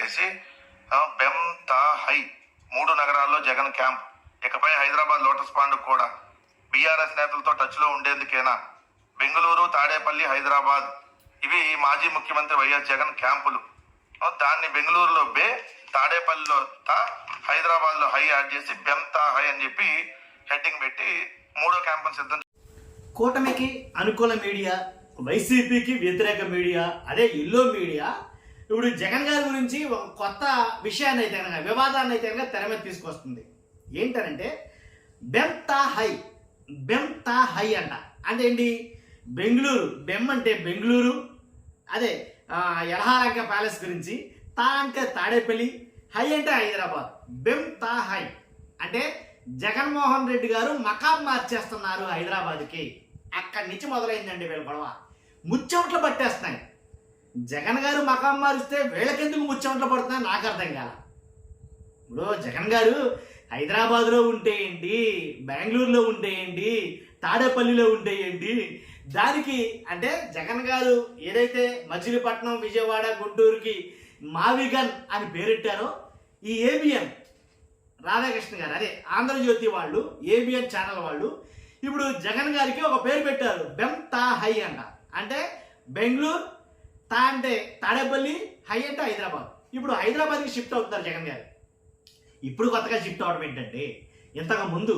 పెట్టేసి బెమ్ తా హై 3 నగరాల్లో జగన్ క్యాంప్. ఇకపై హైదరాబాద్ లోటస్ పాండ్ కూడా బీఆర్ఎస్ నేతలతో టచ్లో ఉండేందుకేనా? బెంగళూరు, తాడేపల్లి, హైదరాబాద్ ఇవి మాజీ ముఖ్యమంత్రి వైఎస్ జగన్ క్యాంపులు. దాన్ని బెంగళూరులో బే, తాడేపల్లిలో తా, హైదరాబాద్లో హై యాడ్ చేసి బెమ్ తా హై అని చెప్పి హెడ్డింగ్ పెట్టి 3వ క్యాంపును సిద్ధం. కూటమికి అనుకూల మీడియా, వైసీపీకి వ్యతిరేక మీడియా, అదే ఎల్లో మీడియా ఇప్పుడు జగన్ గారి గురించి ఒక కొత్త విషయాన్ని అయితే కనుక, వివాదాన్ని అయితే కనుక తెర మీద తీసుకొస్తుంది. ఏంటనంటే బెమ్ తా హై, బెమ్ తా హై అంట. అంటే ఏంటి? బెంగళూరు, బెమ్ అంటే బెంగళూరు, అదే యలహారంక ప్యాలెస్ గురించి, తా అంటే తాడేపల్లి, హై అంటే హైదరాబాద్. బెమ్ తా హై అంటే జగన్మోహన్ రెడ్డి గారు మకాం మార్చేస్తున్నారు హైదరాబాద్కి. అక్కడి నుంచి మొదలైందండి వీళ్ళ గొడవ. ముచ్చెమట్లు పట్టేస్తున్నాయి. జగన్ గారు మకాం మారిస్తే వీళ్ళకెందుకు ముచ్చెమట్లు పడుతున్నాయి నాకు అర్థం కాల. ఇప్పుడు జగన్ గారు హైదరాబాద్లో ఉంటే ఏంటి, బెంగళూరులో ఉంటే ఏంటి, తాడేపల్లిలో ఉంటే ఏంటి, దానికి అంటే జగన్ గారు ఏదైతే మచిలీపట్నం, విజయవాడ, గుంటూరుకి మావిగన్ అని పేరెట్టారో, ఈ ఏబిఎన్ రాధాకృష్ణ గారు, అదే ఆంధ్రజ్యోతి వాళ్ళు, ఏబిఎన్ ఛానల్ వాళ్ళు ఇప్పుడు జగన్ గారికి ఒక పేరు పెట్టారు, బెమ్ తా హై అంట. అంటే బెంగళూరు, తా అంటే తాడేపల్లి, హై అంటే హైదరాబాద్. ఇప్పుడు హైదరాబాద్కి షిఫ్ట్ అవుతున్నారు జగన్ గారు. ఇప్పుడు కొత్తగా షిఫ్ట్ అవడం ఏంటంటే, ఇంతకు ముందు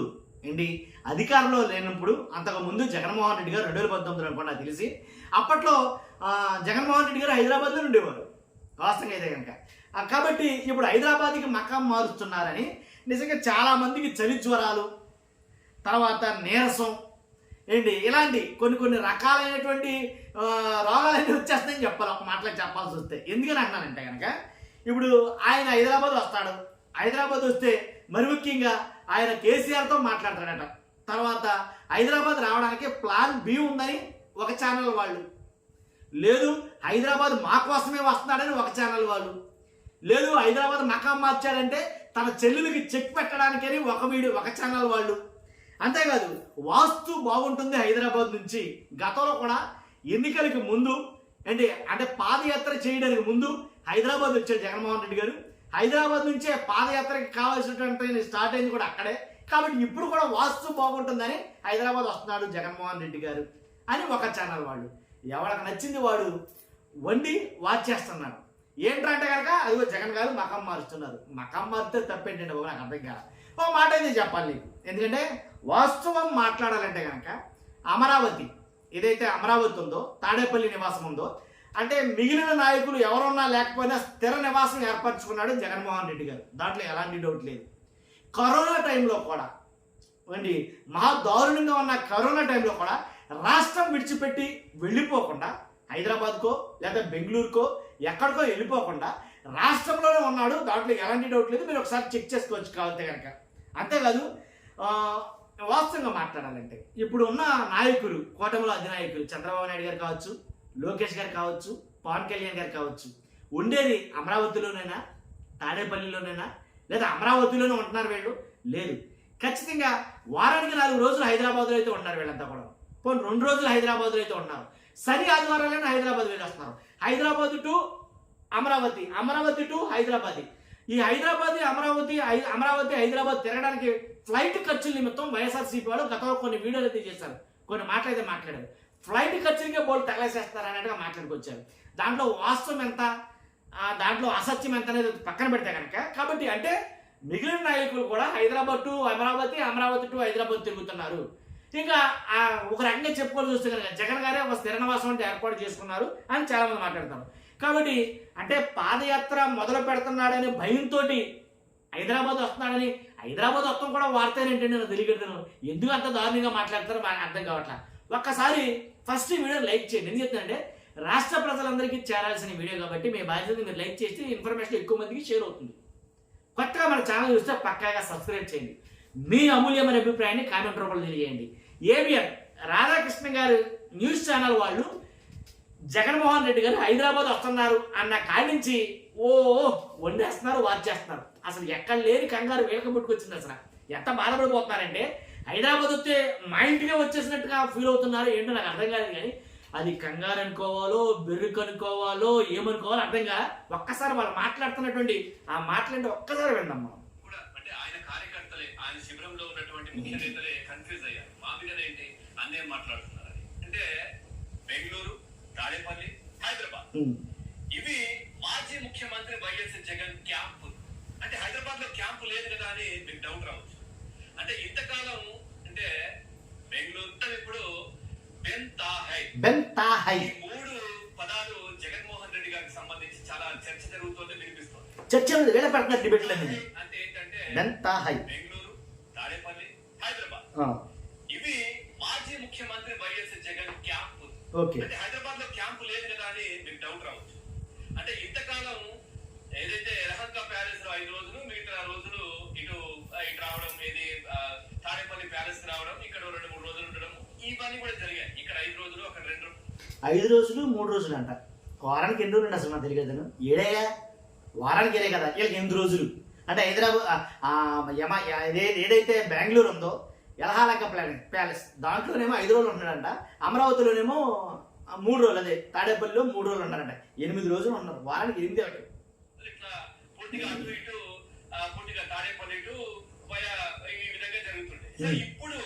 ఏంటి అధికారంలో లేనప్పుడు, అంతకు ముందు జగన్మోహన్ రెడ్డి గారు 2019 అనుకోండి నాకు తెలిసి, అప్పట్లో జగన్మోహన్ రెడ్డి గారు హైదరాబాద్లో ఉండేవారు వాస్తవంగా అయితే కనుక. కాబట్టి ఇప్పుడు హైదరాబాద్కి మకాం మారుస్తున్నారని నిజంగా చాలామందికి చలి జ్వరాలు, తర్వాత నీరసం ఏంటి ఇలాంటి కొన్ని రకాలైనటువంటి రోగాలన్నీ వచ్చేస్తాయని చెప్పాలి, ఒక మాటలో చెప్పాల్సి వస్తే. ఎందుకని అంటున్నానంటే కనుక, ఇప్పుడు ఆయన హైదరాబాద్ వస్తాడు, హైదరాబాద్ వస్తే మరి ముఖ్యంగా ఆయన కేసీఆర్తో మాట్లాడతాడట. తర్వాత హైదరాబాద్ రావడానికి ప్లాన్ బి ఉందని ఒక ఛానల్ వాళ్ళు, లేదు హైదరాబాద్ మా కోసమే వస్తున్నాడని ఒక ఛానల్ వాళ్ళు, లేదు హైదరాబాద్ మకాం మార్చాడంటే తన చెల్లెలకి చెక్ పెట్టడానికని ఒక ఛానల్ వాళ్ళు. అంతేకాదు వాస్తు బాగుంటుంది హైదరాబాద్ నుంచి. గతంలో కూడా ఎన్నికలకి ముందు అంటే పాదయాత్ర చేయడానికి ముందు హైదరాబాద్ వచ్చాడు జగన్మోహన్ రెడ్డి గారు. హైదరాబాద్ నుంచే పాదయాత్రకి కావాల్సినటువంటి స్టార్ట్ అయింది కూడా అక్కడే. కాబట్టి ఇప్పుడు కూడా వాస్తు బాగుంటుందని హైదరాబాద్ వస్తున్నాడు జగన్మోహన్ రెడ్డి గారు అని ఒక ఛానల్ వాళ్ళు. ఎవరికి నచ్చింది వాడు వండి వాచ్ చేస్తున్నాడు. ఏంటంటే కనుక అదిగో జగన్ గారు మకాం మారుస్తున్నారు. మకాం మారితే తప్పేంటండి బాబు, నాకు అర్థం కాదు. ఓ మాట అయితే చెప్పాలి నీకు, ఎందుకంటే వాస్తవం మాట్లాడాలంటే కనుక అమరావతి ఏదైతే అమరావతి ఉందో, తాడేపల్లి నివాసం ఉందో, అంటే మిగిలిన నాయకులు ఎవరున్నా లేకపోయినా స్థిర నివాసం ఏర్పరచుకున్నాడు జగన్మోహన్ రెడ్డి గారు. దాంట్లో ఎలాంటి డౌట్ లేదు. కరోనా టైంలో కూడా మహా దారుణంగా ఉన్న కరోనా టైంలో కూడా రాష్ట్రం విడిచిపెట్టి వెళ్ళిపోకుండా, హైదరాబాద్కో లేదా బెంగళూరుకో ఎక్కడికో వెళ్ళిపోకుండా రాష్ట్రంలోనే ఉన్నాడు. దాంట్లో ఎలాంటి డౌట్ లేదు. మీరు ఒకసారి చెక్ చేసుకోవచ్చు కావాలంటే కనుక. అంతేకాదు వాస్తవంగా మాట్లాడాలంటే ఇప్పుడు ఉన్న నాయకులు, కూటమిలో అధినాయకులు చంద్రబాబు నాయుడు గారు కావచ్చు, లోకేష్ గారు కావచ్చు, పవన్ కళ్యాణ్ గారు కావచ్చు, ఉండేది అమరావతిలోనైనా, తాడేపల్లిలోనైనా, లేదా అమరావతిలోనే ఉంటున్నారు వీళ్ళు? లేదు. ఖచ్చితంగా వారానికి 4 రోజులు హైదరాబాద్లో అయితే ఉన్నారు వీళ్ళంతా కూడా. పోనీ 2 రోజులు హైదరాబాద్లో అయితే ఉన్నారు. శని ఆదివారాలైనా హైదరాబాద్ వెళ్ళొస్తున్నారు. Hyderabad to Amaravati, Amaravati to Hyderabad. ఈ అమరావతి హైదరాబాద్ తిరగడానికి ఫ్లైట్ ఖర్చుల నిమిత్తం వైఎస్ఆర్సీపీ వాళ్ళు గతంలో కొన్ని వీడియోలు అయితే చేశారు, కొన్ని మాటలు అయితే మాట్లాడారు. ఫ్లైట్ ఖర్చులకే బోర్డు తగలేసేస్తారు అన్నట్టుగా మాట్లాడుకొచ్చారు. దాంట్లో వాస్తవం ఎంత, దాంట్లో అసత్యం ఎంత అనేది పక్కన పెడితే కనుక. కాబట్టి అంటే మిగిలిన నాయకులు కూడా హైదరాబాద్ టు అమరావతి, అమరావతి టు హైదరాబాద్ తిరుగుతున్నారు. ఇంకా ఒక రకంగా చెప్పుకోవాల్సి వస్తే కనుక జగన్ గారే ఒక స్థిర నివాసం అంటే ఏర్పాటు చేసుకున్నారు అని చాలా మంది మాట్లాడతారు. కాబట్టి అంటే పాదయాత్ర మొదలు పెడుతున్నాడని భయంతో హైదరాబాద్ వస్తున్నాడని, హైదరాబాద్ వస్తాం కూడా వార్త ఏంటంటే నేను తెలియదు, ఎందుకు అంత దారుణంగా మాట్లాడతారో మాకు అర్థం కావట్లా. ఒక్కసారి ఫస్ట్ ఈ వీడియో లైక్ చేయండి. ఎందుకు చెప్తానంటే రాష్ట్ర ప్రజలందరికీ చేరాల్సిన వీడియో కాబట్టి మీ బాధ్యత మీరు లైక్ చేస్తే ఇన్ఫర్మేషన్ ఎక్కువ మందికి షేర్ అవుతుంది. కొత్తగా మన ఛానల్ చూస్తే పక్కాగా సబ్స్క్రైబ్ చేయండి. మీ అమూల్యమైన అభిప్రాయాన్ని కామెంట్ రూపంలో తెలియజేయండి. ఏబిఎన్ రాధాకృష్ణ గారు న్యూస్ ఛానల్ వాళ్ళు జగన్మోహన్ రెడ్డి గారు హైదరాబాద్ వస్తున్నారు అన్న కాడి నుంచి వండేస్తున్నారు, వాచ్ చేస్తున్నారు. అసలు ఎక్కడ లేని కంగారు వీళ్ళకి పుట్టుకొచ్చింది. అసలు ఎంత బాధపడిపోతున్నారంటే హైదరాబాద్ వస్తే మా ఇంటికే వచ్చేసినట్టుగా ఫీల్ అవుతున్నారు. ఏంటో నాకు అర్థం కాలేదు. కానీ అది కంగారు అనుకోవాలో బెర్రుకు అనుకోవాలో ఏమనుకోవాలో అర్థంగా ఒక్కసారి వాళ్ళు మాట్లాడుతున్నటువంటి ఆ మాటలంటే ఒక్కసారి విందాం మనం. కూడా అంటే ఆయన కార్యకర్తలే, ఆయన శిబిరంలో ఉన్నటువంటి ముఖ్య నేతలే కన్ఫ్యూజ్ అయ్యారు. మా మీద ఏంటి అన్నేం మాట్లాడుతున్నారు అని. అంటే బెంగళూరు, తాడేపల్లి, హైదరాబాద్ ఇవి మాజీ ముఖ్యమంత్రి వైఎస్ జగన్ క్యాంపు. అంటే హైదరాబాద్ లో క్యాంపు లేదు కదా అని మీకు డౌట్ రావచ్చు. అంటే ఇంతకాలం అంటే బెంగళూరు ఇప్పుడు బెంతాహై ఈ మూడు పదాలు జగన్మోహన్ రెడ్డి గారికి సంబంధించి చాలా చర్చ జరుగుతోంది, వినిపిస్తోంది. చర్చ వేళ పడుతున్న డిబేట్లు అంటే ఏంటంటే బెంతాహై, బెంగళూరు, తాడేపల్లి, హైదరాబాద్ ఇవి మాజీ ముఖ్యమంత్రి వైఎస్ జగన్ క్యాంపు. అంటే హైదరాబాద్ లో క్యాంపు లేదు కదా అని మీకు డౌట్ రావచ్చు. అంటే ఇంతకాలం ఏదైతే యలహంక ప్యాలెస్ లో 5 రోజులు, మిగతా రోజులు ఇటు రావడం, ఏది తాడేపల్లి ప్యాలెస్ రావడం, ఇక్కడ 2-3 రోజులు ఉండడం, ఇవన్నీ కూడా జరిగాయి. ఇక్కడ 5 రోజులు, అక్కడ 2 5 రోజులు 3 రోజులు అంట. వారానికి ఎన్ని రోజులు అసలు నాకు తెలియదు. ఏడేగా వారానికి ఏడే కదా, వీళ్ళకి 8 రోజులు. అంటే హైదరాబాద్ ఏదైతే బెంగళూరు ఉందో యలహంక ప్యాలెస్ దాంట్లోనేమో 5 రోజులు ఉంటున్నాడంట. అమరావతిలోనేమో 3 రోజులు, అదే తాడేపల్లిలో 3 రోజులు ఉన్నారంట. 8 రోజులు ఉన్నారు. వారానికి 8 ఒకటి. ఇట్లా పూర్తిగా అటు ఇటు, పూర్తిగా తాడేపల్లి ఇటు ఈ విధంగా జరుగుతుండే. సో ఇప్పుడు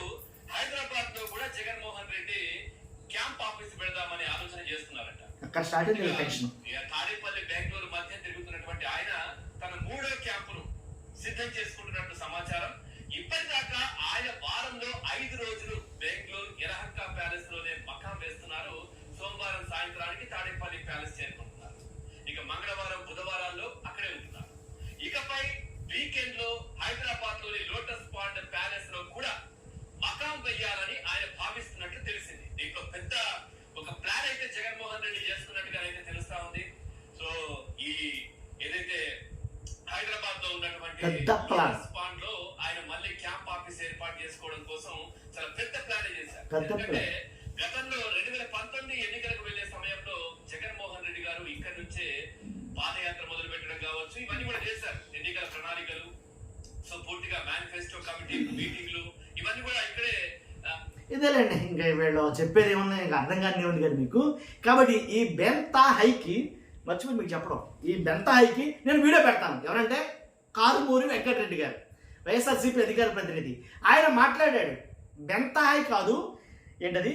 హైదరాబాద్ లో కూడా జగన్మోహన్ రెడ్డి క్యాంప్ ఆఫీస్ పెడదామని ఆలోచన చేస్తున్నారట. అక్కడ స్టార్ట్ అయింది టెన్షన్. తాడేపల్లి, బెంగళూరు మధ్య తిరుగుతున్నటువంటి ఆయన తన 3వ క్యాంపును సిద్ధం చేసుకుంటున్నట్టు సమాచారం. ఇప్పటిదాకా ఆయన వారంలో 5 రోజులు బెంగళూరు యలహంక ప్యాలెస్ లోనే మకాం వేస్తున్నారు. సోమవారం సాయంత్రానికి తాడేపల్లి ప్యాలెస్ చేరుకుంటున్నారు. ఇక మంగళవారం, బుధవారాల్లో అక్కడే ఉంటున్నారు. ఇకపై వీకెండ్ లో హైదరాబాద్ లోని లోటస్ పాండ్ ప్యాలెస్ లో కూడా మకాం వెయ్యాలని ఆయన భావిస్తున్నట్లు తెలిసింది. దీంట్లో పెద్ద ఒక ప్లాన్ అయితే జగన్మోహన్ రెడ్డి చేసుకున్నట్టుగా అయితే తెలుస్తా ఉంది. సో ఈ ఏదైతే హైదరాబాద్ లో ఉన్నటువంటి లోటస్ పాండ్ లో ఆయన మళ్ళీ క్యాంప్ ఆఫీస్ ఏర్పాటు చేసుకోవడం కోసం చాలా పెద్ద ప్లాన్ చేశారు. ఎందుకంటే గతంలో 2019 ఎన్నికలకు వెళ్లే సమయంలో జగన్మోహన్ రెడ్డి గారు ఇక్కడి నుంచే పాదయాత్ర మొదలు పెట్టడం కావచ్చు, ఇవన్నీ కూడా చేశారు. ఎన్నికల ప్రణాళికలు, సో పూర్తిగా మేనిఫెస్టో కమిటీ మీటింగ్లు, ఇవన్నీ కూడా ఇక్కడే. ఇదేలేండి, ఇంకా వీళ్ళు చెప్పేది ఏమన్నా ఇంకా అర్థం కానీ ఉంది కదా మీకు. కాబట్టి ఈ బెంతాహైకి మర్చిపోయి మీకు చెప్పడం, ఈ బెంతాహైకి నేను వీడియో పెడతాను. ఎవరంటే కారుమూరి వెంకటరెడ్డి గారు, వైఎస్ఆర్సీపీ అధికార ప్రతినిధి. ఆయన మాట్లాడాడు. బెంతాహై కాదు, ఏంటది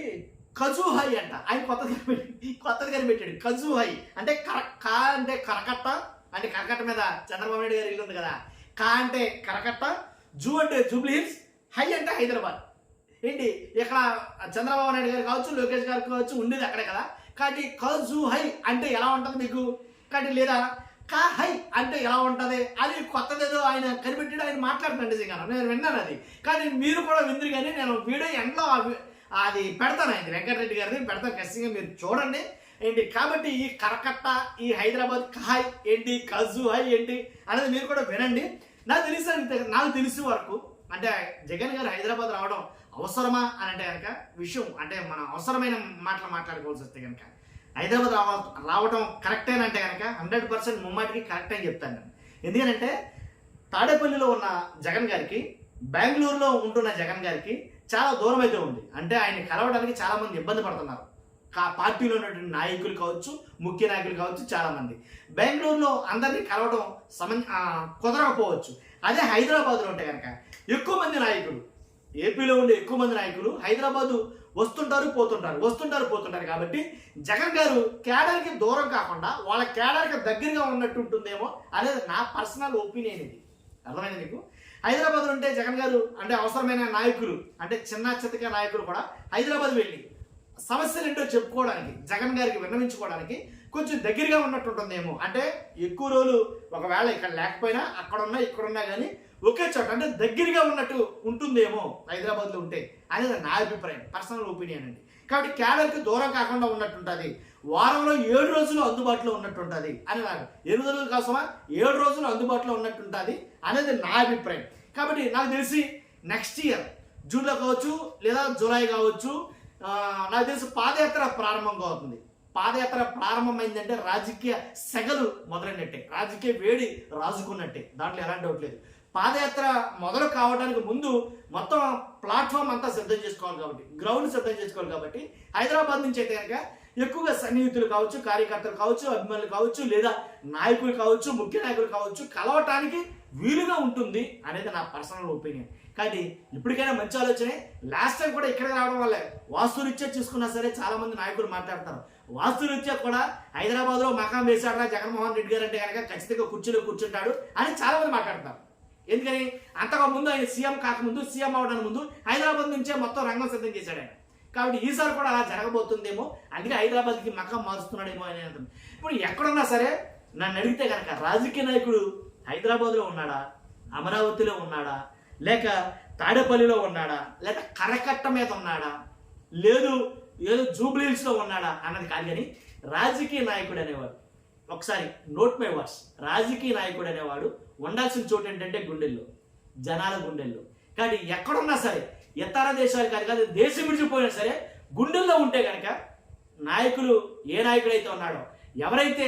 కజూహై అంట. ఆయన కొత్తగా కనిపెట్టాడు కజూహై. అంటే కా అంటే కరకట్ట, అంటే కరకట్ట మీద చంద్రబాబు నాయుడు గారు ఇల్లు ఉంది కదా. కా అంటే కరకట్ట, జూ అంటే జూబ్లీ హిల్స్, హై అంటే హైదరాబాద్. ఏంటి ఇక్కడ చంద్రబాబు నాయుడు గారు కావచ్చు, లోకేష్ గారు కావచ్చు, ఉండేది అక్కడే కదా. కాబట్టి కజూహై అంటే ఎలా ఉంటుంది మీకు? కాబట్టి లేదా కా హై అంటే ఎలా ఉంటుంది అది కొత్తదేదో ఆయన కనిపెట్టాడు. ఆయన మాట్లాడుతుంటే నేను విన్నాను అది. కానీ మీరు కూడా విందురు. కానీ నేను వీడియో ఎండ్లో అది పెడతాను, ఆయన వెంకటరెడ్డి గారిని పెడతాను, ఖచ్చితంగా మీరు చూడండి. ఏంటి కాబట్టి ఈ కరకట్ట, ఈ హైదరాబాద్ కహాయ్ ఏంటి, కజూహై ఏంటి అనేది మీరు కూడా వినండి. నాకు తెలిసే వరకు అంటే జగన్ గారు హైదరాబాద్ రావడం అవసరమా అని అంటే కనుక విషయం, అంటే మనం అవసరమైన మాటలు మాట్లాడుకోవాల్సి వస్తే కనుక హైదరాబాద్ రావడం కరెక్టేనంటే కనుక 100% ముమ్మాటికి కరెక్ట్ అని చెప్తాను నేను. ఎందుకంటే తాడేపల్లిలో ఉన్న జగన్ గారికి, బెంగళూరులో ఉంటున్న జగన్ గారికి చాలా దూరం అయితే ఉంది. అంటే ఆయన్ని కలవడానికి చాలా మంది ఇబ్బంది పడుతున్నారు. పార్టీలో ఉన్నటువంటి నాయకులు కావచ్చు, ముఖ్య నాయకులు కావచ్చు, చాలా మంది బెంగళూరులో అందరినీ కలవడం కుదరకపోవచ్చు. అదే హైదరాబాద్లో ఉంటే కనుక ఎక్కువ మంది నాయకులు, ఏపీలో ఉండే ఎక్కువ మంది నాయకులు హైదరాబాదు వస్తుంటారు పోతుంటారు. కాబట్టి జగన్ గారు కేడర్కి దూరం కాకుండా వాళ్ళ కేడర్కి దగ్గరగా ఉన్నట్టు ఉంటుందేమో అనేది నా పర్సనల్ ఒపీనియన్. ఇది అర్థమైంది మీకు? హైదరాబాద్ ఉంటే జగన్ గారు అంటే అవసరమైన నాయకులు, అంటే చిన్న చితక నాయకులు కూడా హైదరాబాద్ వెళ్ళి సమస్యలు ఏంటో చెప్పుకోవడానికి, జగన్ గారికి విన్నవించుకోవడానికి కొంచెం దగ్గరగా ఉన్నట్టు ఉంటుందేమో. అంటే ఎక్కువ రోజులు ఒకవేళ ఇక్కడ లేకపోయినా అక్కడున్నా ఇక్కడున్నా కానీ ఒకే చోట అంటే దగ్గరగా ఉన్నట్టు ఉంటుందేమో హైదరాబాద్లో ఉంటే అనేది నా అభిప్రాయం, పర్సనల్ ఒపీనియన్ అండి. కాబట్టి క్యాడర్కి దూరం కాకుండా ఉన్నట్టుంటుంది. వారంలో 7 రోజులు అందుబాటులో ఉన్నట్టుంటుంది అని నాకు 8 రోజులు కోసమా 7 రోజులు అందుబాటులో ఉన్నట్టుంటుంది అనేది నా అభిప్రాయం. కాబట్టి నాకు తెలిసి నెక్స్ట్ ఇయర్ జూన్లో కావచ్చు లేదా జూలై కావచ్చు, నాకు తెలిసి పాదయాత్ర ప్రారంభంగా అవుతుంది. పాదయాత్ర ప్రారంభమైందంటే రాజకీయ సెగలు మొదలైనట్టే, రాజకీయ వేడి రాజుకున్నట్టే, దాంట్లో ఎలాంటి డౌట్ లేదు. పాదయాత్ర మొదలు కావడానికి ముందు మొత్తం ప్లాట్ఫామ్ అంతా సిద్ధం చేసుకోవాలి కాబట్టి, గ్రౌండ్ సిద్ధం చేసుకోవాలి కాబట్టి హైదరాబాద్ నుంచి అయితే కనుక ఎక్కువగా సన్నిహితులు కావచ్చు, కార్యకర్తలు కావచ్చు, అభిమానులు కావచ్చు, లేదా నాయకులు కావచ్చు, ముఖ్య నాయకులు కావచ్చు కలవటానికి వీలుగా ఉంటుంది అనేది నా పర్సనల్ ఒపీనియన్. కాబట్టి ఇప్పటికైనా మంచి ఆలోచనే. లాస్ట్ టైం కూడా ఇక్కడికి రావడం వల్లే వాస్తురీత్యా చూసుకున్నా సరే చాలా మంది నాయకులు మాట్లాడతారు. వాస్తురీత్యా కూడా హైదరాబాద్లో మకాం వేశాడరా జగన్మోహన్ రెడ్డి గారు అంటే కనుక ఖచ్చితంగా కుర్చీలో కూర్చుంటాడు అని చాలా మంది మాట్లాడతారు. ఎందుకని అంతగా ముందు ఆయన సీఎం కాకముందు, సీఎం అవడానికి ముందు హైదరాబాద్ నుంచే మొత్తం రంగం సిద్ధం చేశాడు ఆయన. కాబట్టి ఈసారి కూడా అలా జరగబోతుందేమో, అందుకే హైదరాబాద్కి మకాం మారుస్తున్నాడేమో అని అంటుంది. ఇప్పుడు ఎక్కడున్నా సరే నన్ను అడిగితే కనుక రాజకీయ నాయకుడు హైదరాబాద్లో ఉన్నాడా, అమరావతిలో ఉన్నాడా, లేక తాడేపల్లిలో ఉన్నాడా, లేక కరకట్ట మీద ఉన్నాడా, లేదు ఏదో జూబ్లీహిల్స్లో ఉన్నాడా అన్నది కాదు. కానీ రాజకీయ నాయకుడు అనేవాడు, ఒకసారి నోట్ మై వర్డ్స్, రాజకీయ నాయకుడు అనేవాడు ఉండాల్సిన చోటు ఏంటంటే గుండెల్లో, జనాల గుండెల్లో. కానీ ఎక్కడున్నా సరే ఇతర దేశాలు కాదు దేశం విడిచిపోయినా సరే గుండెల్లో ఉంటే కనుక నాయకులు ఏ నాయకుడైతే ఉన్నాడో, ఎవరైతే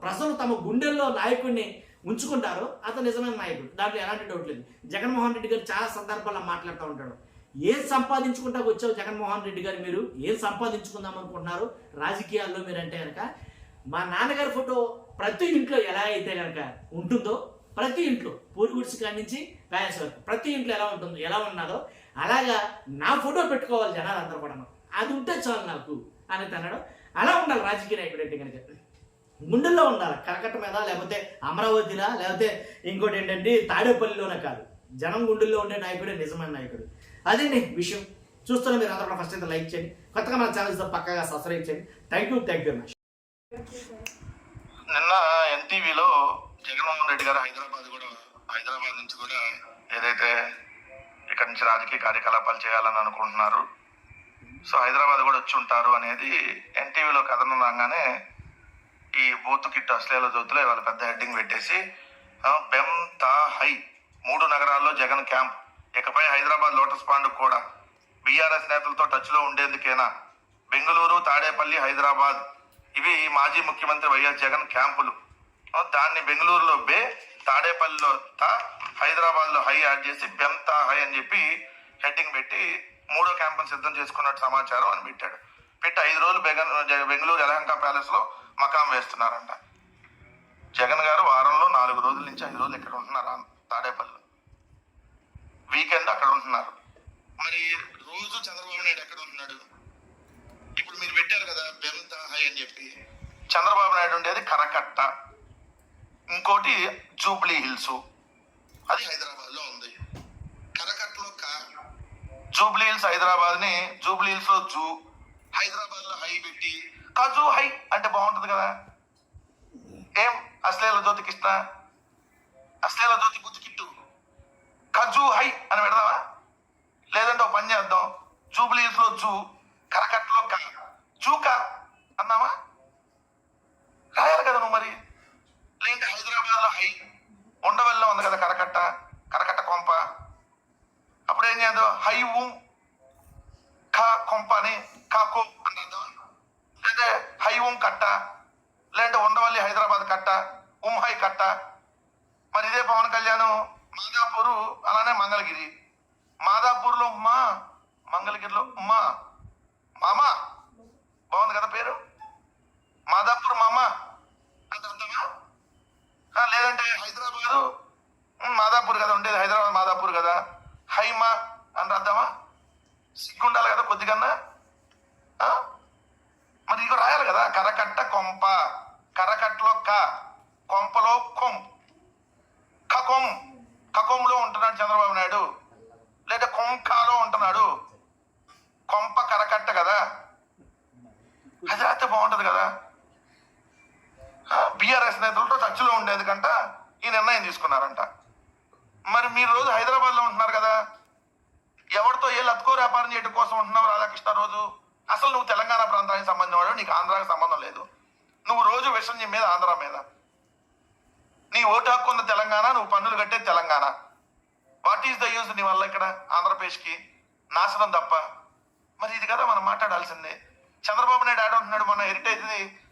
ప్రజలు తమ గుండెల్లో నాయకుడిని ఉంచుకుంటారో అతను నిజమైన నాయకుడు. దాంట్లో ఎలాంటి డౌట్ లేదు. జగన్మోహన్ రెడ్డి గారు చాలా సందర్భాల్లో మాట్లాడుతూ ఉంటాడు. ఏం సంపాదించుకుంటా వచ్చావు జగన్మోహన్ రెడ్డి గారు, మీరు ఏం సంపాదించుకుందాం అనుకుంటున్నారు రాజకీయాల్లో మీరు అంటే కనుక, మా నాన్నగారి ఫోటో ప్రతి ఇంట్లో ఎలా అయితే కనుక ఉంటుందో, ప్రతి ఇంట్లో పూర్గుడిసి కాడి నుంచి ప్యాలెస్ వరకు ప్రతి ఇంట్లో ఎలా ఉన్నదో అలాగా నా ఫోటో పెట్టుకోవాలి జనాలు అందరూ కూడా, అది ఉంటే చాలు నాకు అని అన్నాడు. అలా ఉండాలి రాజకీయ నాయకుడు అంటే కనుక, గుండెల్లో ఉండాలి. కరకట్ట మీద, లేకపోతే అమరావతిలా, లేకపోతే ఇంకోటి ఏంటంటే తాడేపల్లిలోనే కాదు, జనం గుండెల్లో ఉండే నాయకుడే నిజమైన నాయకుడు. అదేండి విషయం. చూస్తున్నా మీరు అందరూ ఫస్ట్ అయితే లైక్ చేయండి, కొత్తగా మన ఛానల్స్ పక్కగా సబ్స్క్రైబ్ చేయండి. Thank you very much. నిన్న ఎన్టీవీలో జగన్మోహన్ రెడ్డి గారు హైదరాబాద్ నుంచి కూడా ఏదైతే ఇక్కడ నుంచి రాజకీయ కార్యకలాపాలు చేయాలని అనుకుంటున్నారు, సో హైదరాబాద్ కూడా వచ్చి ఉంటారు అనేది ఎన్టీవీలో కథనం రాగానే ఈ బూత్ కిట్ అశ్లీల జ్యోతిలో ఇవాళ పెద్ద హెడ్డింగ్ పెట్టేసి బెమ్ తా హై 3 నగరాల్లో జగన్ క్యాంప్, ఇకపై హైదరాబాద్ లోటస్ పాండ్ కూడా బీఆర్ఎస్ నేతలతో టచ్లో ఉండేందుకేనా, బెంగళూరు, తాడేపల్లి, హైదరాబాద్ ఇవి మాజీ ముఖ్యమంత్రి వైఎస్ జగన్ క్యాంపులు. దాన్ని బెంగళూరులో బే, తాడేపల్లిలో తా, హైదరాబాద్లో హై యాడ్ చేసి బెమ్ తా హై అని చెప్పి హెడ్డింగ్ పెట్టి 3వ క్యాంపును సిద్ధం చేసుకున్నట్టు సమాచారం అని పెట్టాడు. పెట్టి 5 రోజులు బెంగళూరు యలహంక ప్యాలెస్లో మకాం వేస్తున్నారంట. జగన్ గారు వారంలో 4 రోజుల నుంచి 5 రోజులు ఇక్కడ ఉంటున్నారు తాడేపల్లిలో, వీకెండ్ అక్కడ ఉంటున్నారు. మరి రోజు చంద్రబాబు నాయుడు ఎక్కడ ఉంటున్నాడు? ఇప్పుడు మీరు పెట్టారు కదా బెంత హై అని చెప్పి, చంద్రబాబు నాయుడు ఉండేది కరకట్ట, ఇంకోటి జూబ్లీ హిల్స్, అది హైదరాబాద్ లో ఉంది. కరకట్టలో జూబ్లీ హిల్స్ హైదరాబాద్ ని జూబ్లీ హిల్స్ లో జూ, హైదరాబాద్ లో హై పెట్టి కజూ హై అంటే బాగుంటది కదా. ఏం అశ్లీల జ్యోతి కృష్ణ, అశ్లీల జ్యోతి బుద్ధి కిట్టు కజూ హై అని పెడదామా? లేదంటే ఒక పని చేద్దాం, జూబ్లీ హిల్స్ లో జూ, కరకట్టలో జూకా అన్నామా? రాయాలి కదా నువ్వు. మరి లేదంటే హైదరాబాద్ లో హై, ఉండవల్లో ఉంది కదా కరకట్ట కొంప, అప్పుడు ఏం చేద్దాం, హై ఊ కొంప అని కాకో అని అర్థం. లేదంటే హై ఊం కట్ట, లేదంటే ఉండవల్లి హైదరాబాద్ కట్ట, హై కట్ట. మరి ఇదే పవన్ కళ్యాణ్ మాదాపూరు, అలానే మంగళగిరి, మాదాపూర్లో ఉమ్మా, మంగళగిరిలో ఉమ్మా, మామ బాగుంది కదా పేరు, మాదాపూర్ మామ అంత అర్థమా? లేదంటే హైదరాబాదు మాదాపూర్ కదా ఉండేది, హైదరాబాద్ మాదాపూర్ కదా, హైమా అని అర్థమా? సిగ్గుండాలి కదా కొద్దిగన్నా. మరి ఇక రాయాలి కదా, కరకట్ట కొంప, కరకట్టలో కొంపలో కకొంలో ఉంటున్నాడు చంద్రబాబు నాయుడు, లేదా కొంకాలో ఉంటున్నాడు. కొంప కరకట్ట కదా, అది రాస్తే బాగుంటది కదా. బీఆర్ఎస్ నేతలతో టచ్లో ఉండేది కంట ఈ నిర్ణయం తీసుకున్నారంట. మరి మీరు రోజు హైదరాబాద్ లో ఉంటున్నారు కదా, ఎవరితో ఏ లత్కో వ్యాపారం చేయడం కోసం ఉంటున్నావు రాధాకృష్ణ రోజు? అసలు నువ్వు తెలంగాణ ప్రాంతానికి సంబంధం వాడు, నీకు ఆంధ్రాకి సంబంధం లేదు. నువ్వు రోజు విషయం మీద ఆంధ్ర మీద, నీ ఓటు హక్కు ఉన్న తెలంగాణ, నువ్వు పన్నులు కట్టే Telangana. What is the use నీ వల్ల ఇక్కడ ఆంధ్రప్రదేశ్కి? నాశనం తప్ప. మరి ఇది కదా మనం మాట్లాడాల్సిందే. చంద్రబాబు నాయుడు ఆడుంటున్నాడు, మన హెరిటేజ్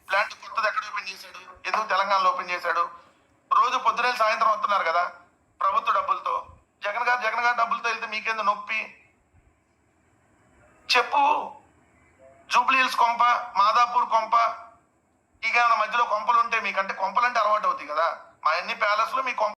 ప్లాంట్ కొత్తది ఎక్కడ ఓపెన్ చేశాడు, ఎందుకు తెలంగాణలో ఓపెన్ చేశాడు? రోజు పొద్దునే సాయంత్రం వస్తున్నారు కదా ప్రభుత్వ డబ్బులతో. జగన్ గారు డబ్బులతో వెళ్తే మీకేందో నొప్పి చెప్పు. జూబ్లీ హిల్స్ కొంప, మాదాపూర్ కొంప, ఇక మధ్యలో కొంపలు ఉంటే మీకంటే కొంపలంటే అలవాటు అవుతాయి కదా. మా అన్ని ప్యాలెస్లో మీ కొంప